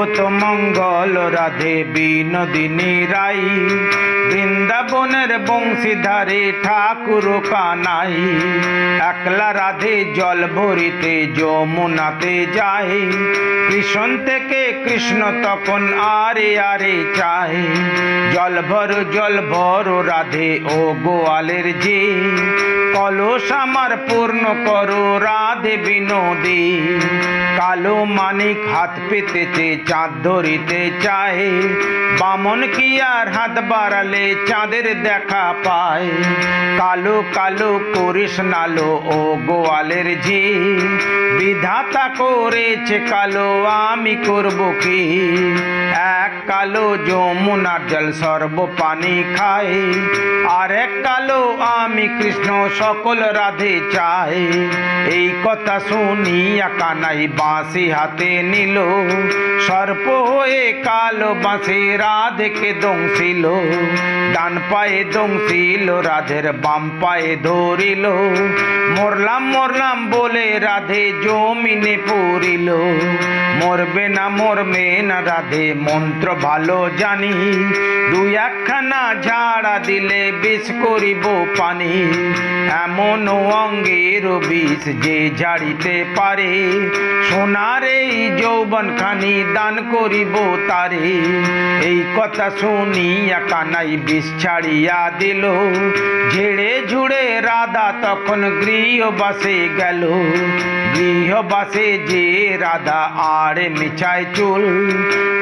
সর্বতমঙ্গল রাধে বিনোদিনী রাই, বৃন্দাবনের বংশীধারে ঠাকুর কানাই। একলা রাধে জল ভরিতে যমুনাতে যায়, কৃষ্ণ থেকে কৃষ্ণ তখন আরে আরে চায়। জল ভর রাধে ও গোয়ালের যে, কলস আমার পূর্ণ করো রাধে বিনোদী। কালো মানিক হাত পেতেছে চাঁদ ধরিতে চায়, বামন কি আর হাত বাড়ালে চাঁদের দেখা পায়। কালো কালো করিস নালো ও গোয়ালের ঝি, বিধাতা করেছে কালো আমি করব কি। এক কালো যমুনার জল সর্ব পানি খায়, আর এক কালো আমি কৃষ্ণ সকল রাধে চাই। এই কথা শুনিয়া কানাই বাঁশি হাতে নিল, সর্প হয়ে কালো বাঁশি রাধেকে দংশিল। ডান পায়ে দংশিল রাধের বাম পায়ে ধরিল, মরলাম মরলাম বলে রাধে জমিনে পড়িল। মরবে না রাধে মন্ত্র ভালো জানি, দুই একখানা ঝাড়া দিলে বিষ করিব পানি। এমন অঙ্গের বিষ যে ঝাড়িতে পারে, সোনার এই যৌবন খানি দান করিব তারে। এই কথা শুনিয়া কানাই বিষ ছাড়িয়া দিল, ঝেড়ে ঝুড়ে রাধা তখন গৃহবাসে গেল। গৃহবাসে যে রাধা আড়ে মিছায় চুল,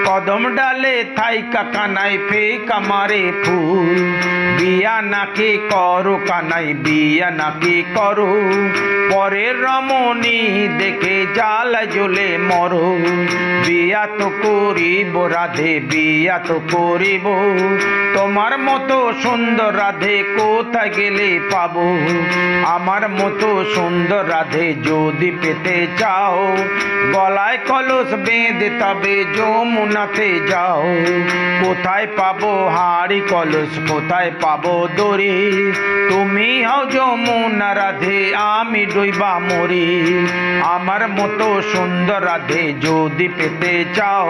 কদম ডালে থাইকা কানাই ফেকা মারে ফুল। বিয়া নাকি করো কানাই বিয়া নাকি করো, পরের রমণী দেখে জ্বালা জ্বলে মরো। বিয়া তো করিব রাধে বিয়া তো করিব, তোমার মতো সুন্দর রাধে কোথায় গেলে পাবো। আমার মতো সুন্দর রাধে যদি পেতে চাও, গলায় কলস বেঁধে তবে যমুনাতে যাও। কোথায় পাবো হাড়ি কলস কোথায় পাবো দড়ি, তুমি হও যমুনা রাধে আমি ডুইবা মরি। আমার মতো সুন্দর রাধে যদি পেতে চাও,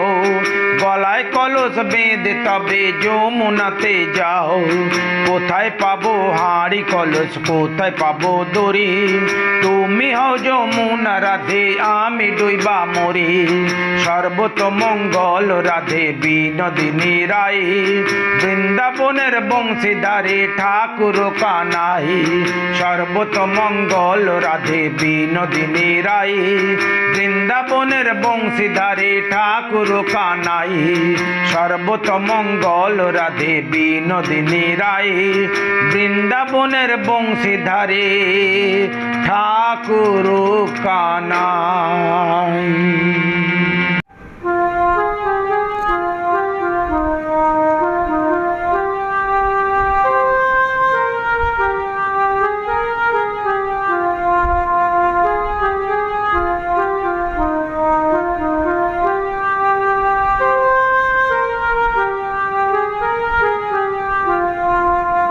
গলায় কলস বেঁধে তবে যমুনাতে যাও। কোথায় পাবো হাড়ি কলস কোথায় পাবো দড়ি, তুমি হও যমুনা রাধে আমি ডুইবা মরি। সর্বতমঙ্গল রাধে বিনোদিনী রাই, বৃন্দাবনের বংশীধারে ঠাকুর কানাই। সর্বতমঙ্গল রাধে বিনোদিনী রাই, বৃন্দাবনের বংশীধারে ঠাকুর কানাই। সর্বতমঙ্গল রাধে বিনোদিনী রাই, বৃন্দাবনের বংশীধারে ঠাকুর কানাই।